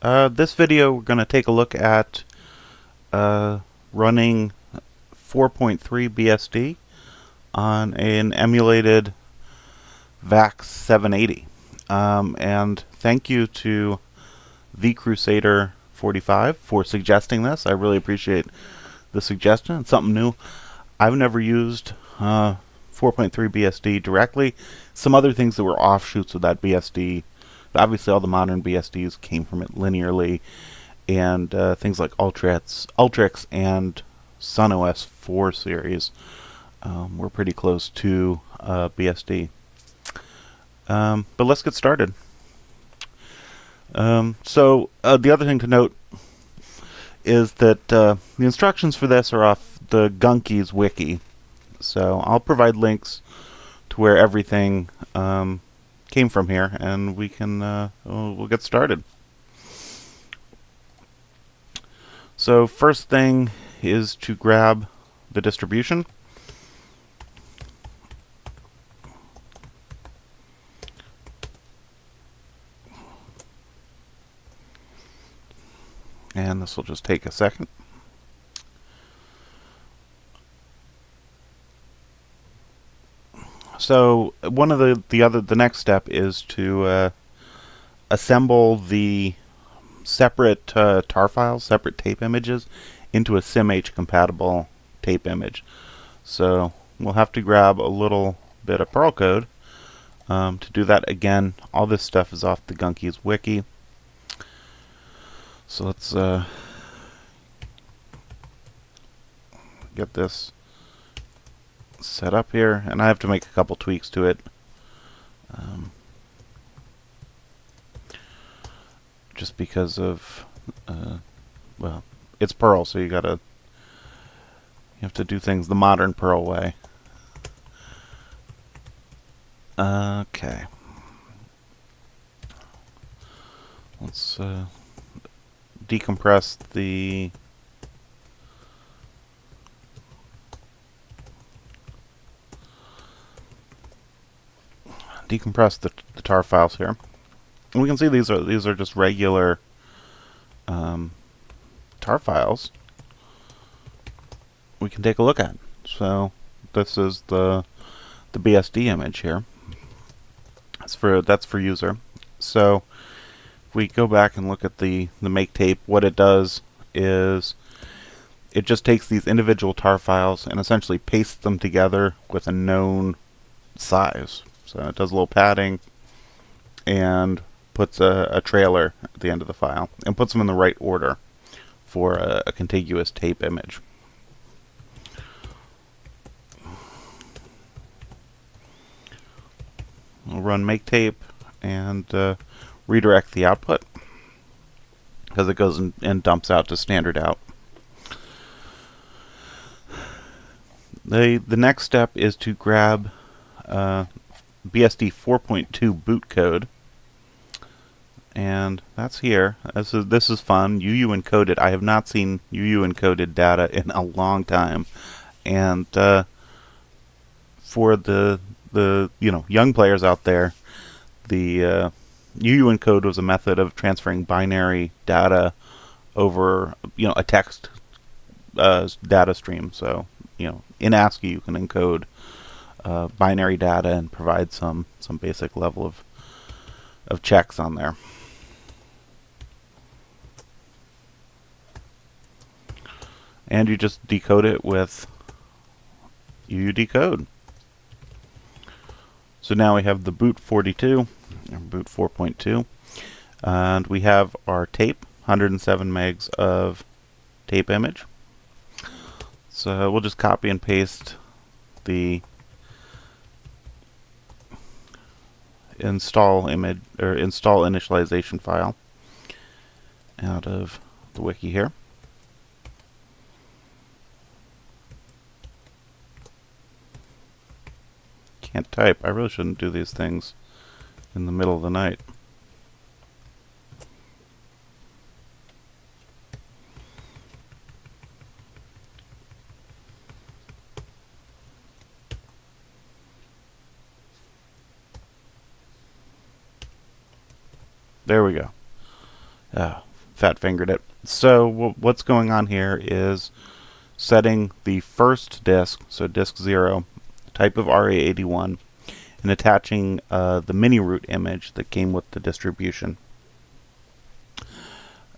This video we're going to take a look at running 4.3 BSD on an emulated VAX 780. And thank you to TheCrusader45 for suggesting this. I really appreciate the suggestion. It's something new. I've never used 4.3 BSD directly. Some other things that were offshoots of that BSD. Obviously, all the modern BSDs came from it linearly, and things like Ultrix and SunOS 4 series were pretty close to BSD. But let's get started. So the other thing to note is that the instructions for this are off the Gunkies wiki. So I'll provide links to where everything came from here, and we can we'll get started. So first thing is to grab the distribution. And this will just take a second. So one of the next step is to assemble the separate tar files, separate tape images, into a SimH compatible tape image. So we'll have to grab a little bit of Perl code to do that. Again, all this stuff is off the Gunkies wiki. So let's get this set up here, and I have to make a couple tweaks to it. Just because of, well, it's Perl, so you have to do things the modern Perl way. Okay. Let's decompress the tar files here. And we can see these are just regular tar files we can take a look at. So this is the BSD image here. That's for user. So if we go back and look at the make tape, what it does is it just takes these individual tar files and essentially pastes them together with a known size. So it does a little padding and puts a trailer at the end of the file and puts them in the right order for a contiguous tape image. We'll run make tape and redirect the output because it goes and dumps out to standard out. The next step is to grab BSD 4.2 boot code, and that's here. This is fun. UU encoded. I have not seen UU encoded data in a long time, and for the young players out there, the UU encode was a method of transferring binary data over a text data stream. So in ASCII you can encode binary data and provide some basic level of checks on there. And you just decode it with UU decode. So now we have the boot 42, or boot 4.2, and we have our tape, 107 megs of tape image. So we'll just copy and paste the install initialization file out of the wiki here. Can't type. I really shouldn't do these things in the middle of the night. There we go. fat fingered it. So what's going on here is setting the first disk, so disk 0, type of RA81, and attaching the mini root image that came with the distribution.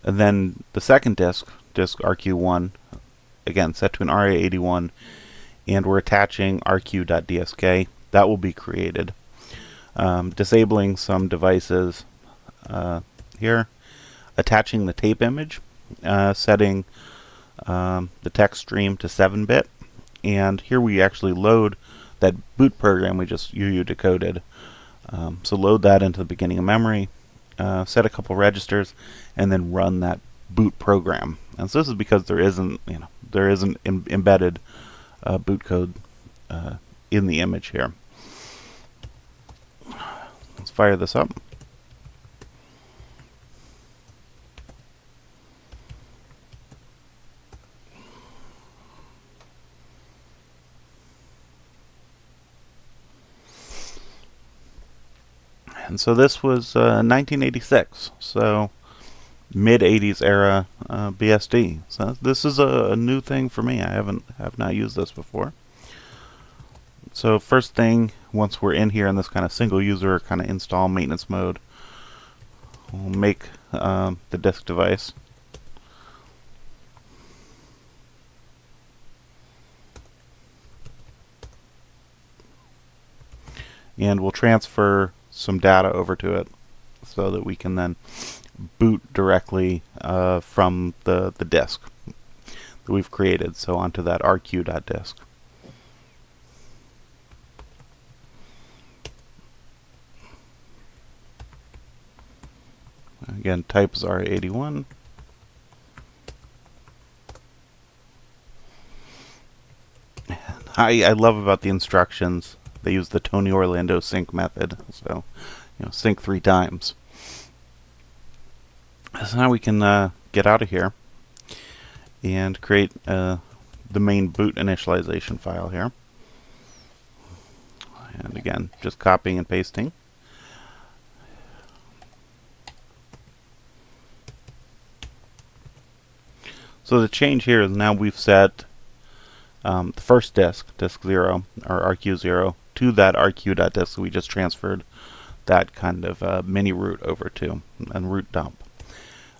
And then the second disk RQ1, again set to an RA81, and we're attaching rq.dsk. That will be created. Disabling some devices here, attaching the tape image, setting the text stream to 7-bit, and here we actually load that boot program we just UU decoded. So load that into the beginning of memory, set a couple registers, and then run that boot program. And so this is because there isn't embedded boot code in the image here. Let's fire this up. And so this was 1986, so mid-80s era BSD. So this is a new thing for me. I have not used this before. So first thing, once we're in here in this kind of single user kind of install maintenance mode, we'll make the disk device. And we'll transfer some data over to it so that we can then boot directly from the disk that we've created, so onto that rq.disk. Again, type is R81. I love about the instructions, they use the Tony Orlando sync method, so sync 3 times. So now we can get out of here and create the main boot initialization file here. And again, just copying and pasting. So the change here is now we've set the first disk 0, or RQ0, to that rq.disk we just transferred that kind of mini root over to, and root dump.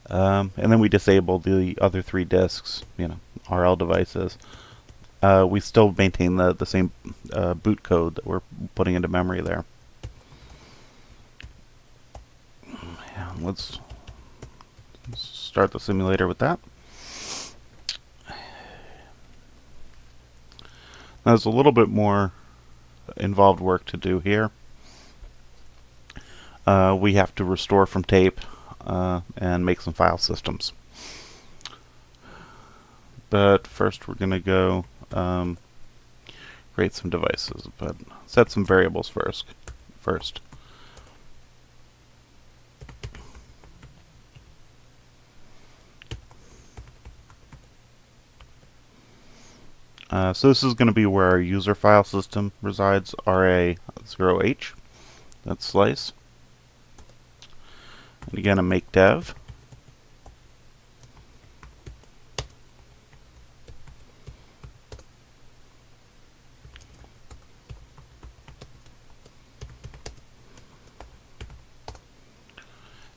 And then we disable the other 3 disks, RL devices. We still maintain the same boot code that we're putting into memory there. Yeah, let's start the simulator with that. Now, there's a little bit more involved work to do here. We have to restore from tape and make some file systems. But first we're going to go create some devices, but set some variables first. So this is going to be where our user file system resides, RA0H. That's slice. And again, a make dev.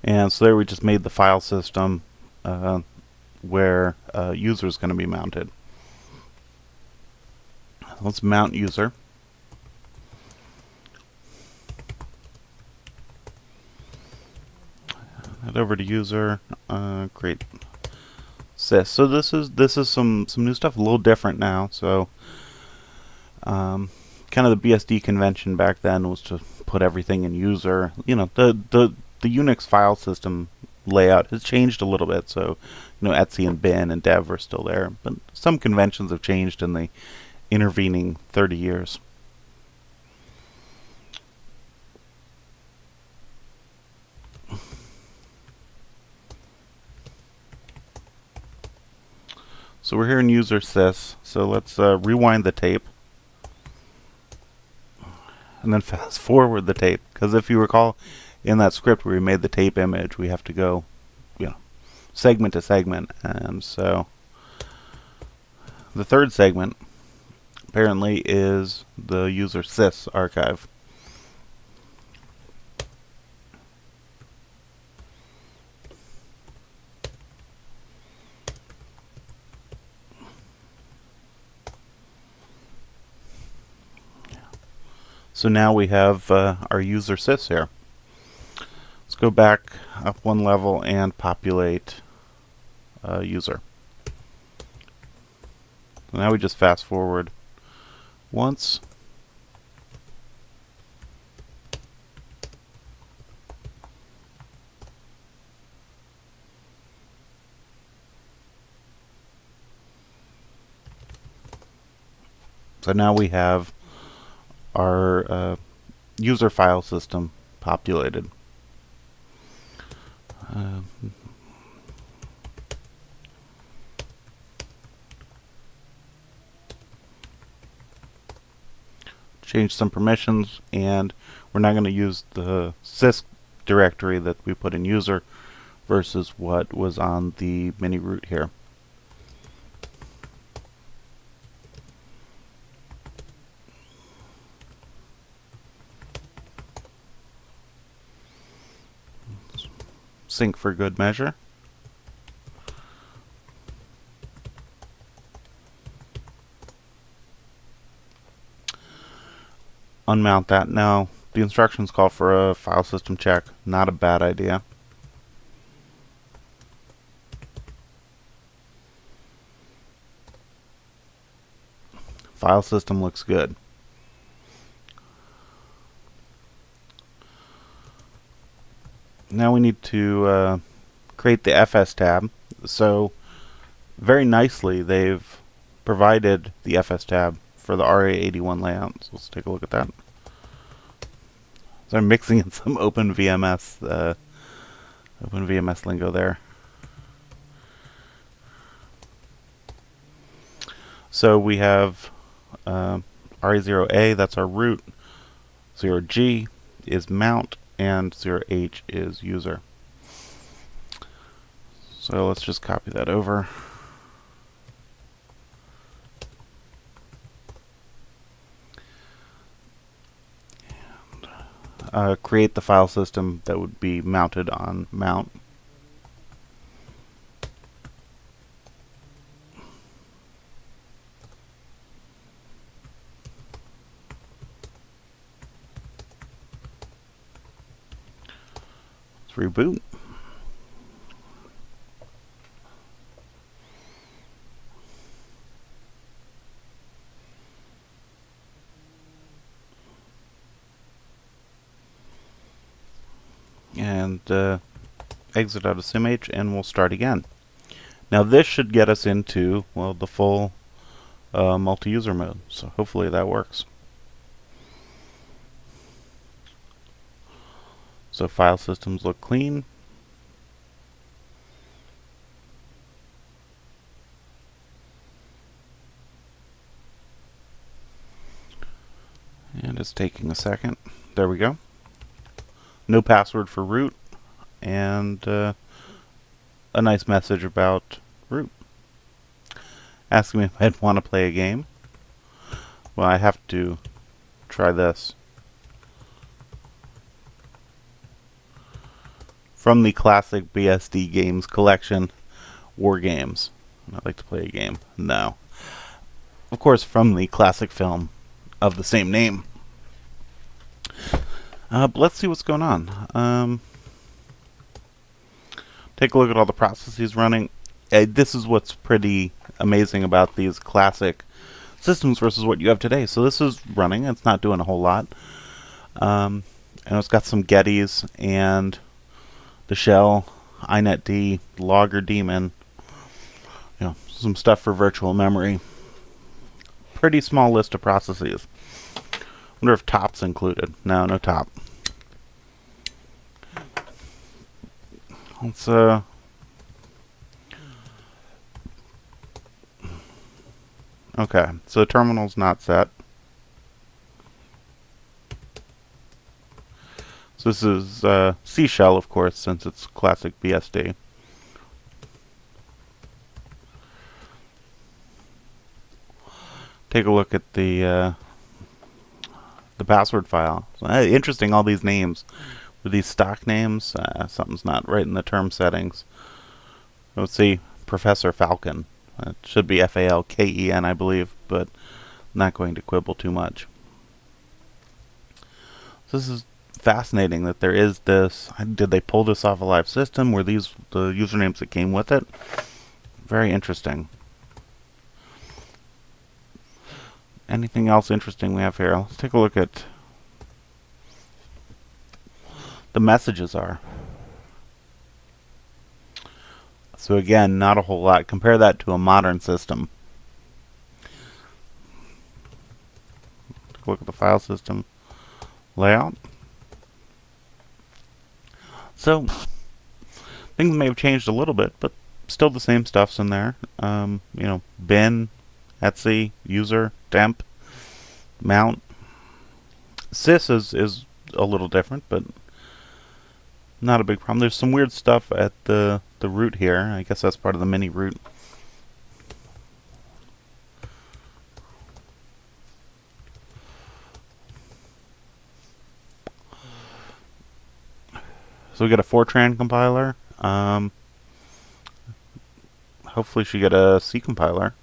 And so there we just made the file system where user is going to be mounted. Let's mount user. Head over to user, create sys. So this is some new stuff, a little different now. So kind of the BSD convention back then was to put everything in user. The Unix file system layout has changed a little bit. So etc and bin and dev are still there, but some conventions have changed in the intervening 30 years. So we're here in user sys, so let's rewind the tape and then fast forward the tape, because if you recall in that script where we made the tape image, we have to go segment to segment. And so the third segment apparently is the user sys archive. So now we have our user sys here. Let's go back up one level and populate user. So now we just fast forward once. So now we have our user file system populated. Change some permissions, and we're not going to use the sys directory that we put in user versus what was on the mini root here. Sync for good measure. Unmount that. Now, the instructions call for a file system check. Not a bad idea. File system looks good. Now we need to create the FS tab. So very nicely they've provided the FS tab for the RA81 layout. So let's take a look at that. So I'm mixing in some OpenVMS lingo there. So we have RA0A, that's our root. 0G is mount, and 0H is user. So let's just copy that over. And create the file system that would be mounted on mount. Let's reboot. And exit out of SimH, and we'll start again. Now this should get us into, well, the full multi-user mode. So hopefully that works. So file systems look clean. And it's taking a second. There we go. No password for root, and a nice message about root. Asking me if I'd want to play a game. Well, I have to try this. From the classic BSD games collection, War Games. I'd like to play a game. No. Of course, from the classic film of the same name. But let's see what's going on. Take a look at all the processes running. This is what's pretty amazing about these classic systems versus what you have today. So this is running. It's not doing a whole lot. And it's got some getties and the shell, inetd, logger daemon, some stuff for virtual memory. Pretty small list of processes. Wonder if top's included. No, no top. Let's okay, so the terminal's not set. So this is C shell, of course, since it's classic BSD. take a look at the password file. So, interesting, all these names. With these stock names, something's not right in the term settings. Let's see, Professor Falcon. It should be Falken, I believe, but not going to quibble too much. So this is fascinating that there is this. Did they pull this off a live system? Were these the usernames that came with it? Very interesting. Anything else interesting we have here? Let's take a look at the messages are. So again, not a whole lot. Compare that to a modern system. Take a look at the file system layout. So things may have changed a little bit, but still the same stuff's in there. You know, bin, etc, user, temp, mount. Sys is a little different, but not a big problem. There's some weird stuff at the root here. I guess that's part of the mini root. So we get a Fortran compiler. Hopefully she get a C compiler.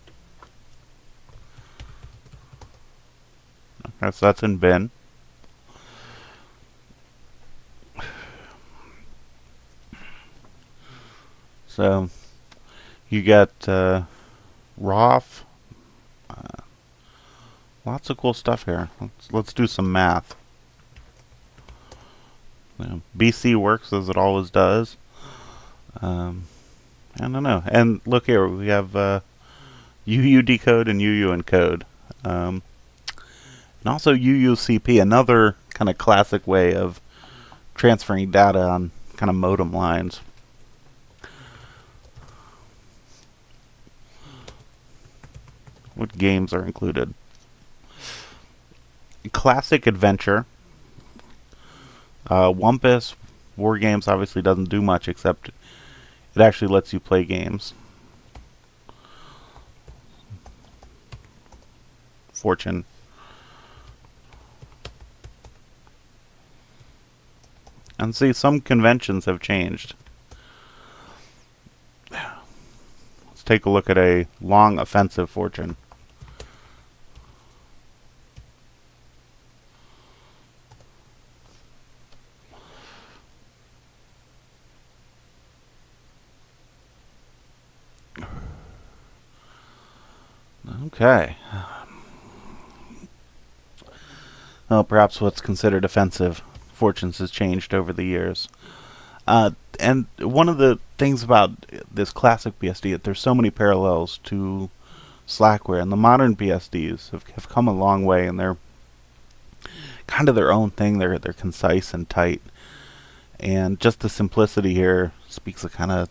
Okay, so that's in bin. So you get ROF. Lots of cool stuff here. Let's do some math. BC works as it always does. I don't know. And look here, we have UU decode and UU encode. And also UUCP, another kind of classic way of transferring data on kind of modem lines. What games are included? Classic adventure. Wumpus War Games obviously doesn't do much except it actually lets you play games. Fortune. And see, some conventions have changed. Let's take a look at a long offensive fortune. Okay. Well, perhaps what's considered offensive fortunes has changed over the years. And one of the things about this classic BSD is there's so many parallels to Slackware, and the modern BSDs have come a long way, and they're kind of their own thing. They're concise and tight, and just the simplicity here speaks of kind of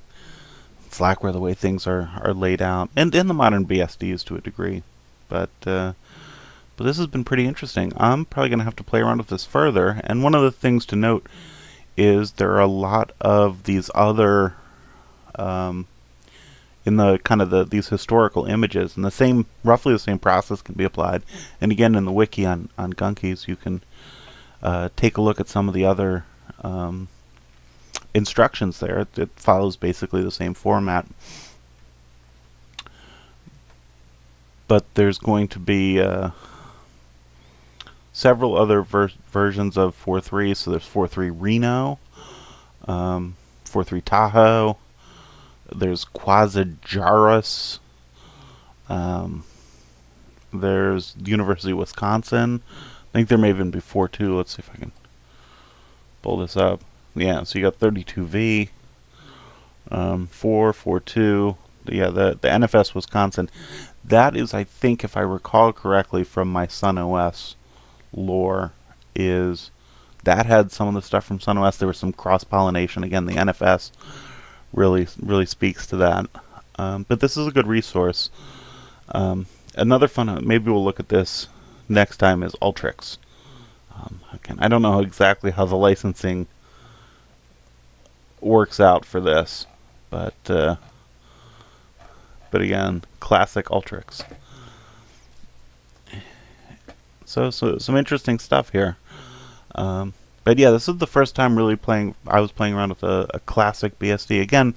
Slackware, the way things are laid out, and in the modern BSDs to a degree. But this has been pretty interesting. I'm probably going to have to play around with this further, and one of the things to note is there are a lot of these other in the kind of these historical images, and roughly the same process can be applied. And again, in the wiki on Gunkies, you can take a look at some of the other instructions there. It follows basically the same format, but there's going to be several other versions of 4.3. So there's 4.3 Reno, 4.3 Tahoe, there's Quasijarus, there's University of Wisconsin. I think there may even be 4.2. Let's see if I can pull this up. Yeah, so you got 32V, 4.2. Yeah, the NFS Wisconsin. That is, I think, if I recall correctly from my SunOS lore, is that had some of the stuff from SunOS. There was some cross-pollination. Again, the NFS really speaks to that. But this is a good resource. Another fun, maybe we'll look at this next time, is Ultrix. Again, I don't know exactly how the licensing works out for this, but again, classic Ultrix. So some interesting stuff here. But yeah, this is the first time really I was playing around with a classic BSD. Again,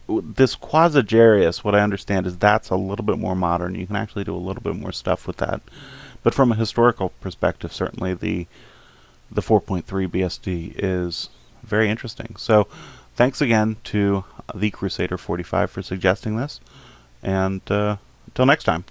this Quasigerius, what I understand is that's a little bit more modern. You can actually do a little bit more stuff with that. But from a historical perspective, certainly the 4.3 BSD is very interesting. So thanks again to the Crusader 45 for suggesting this, and until next time.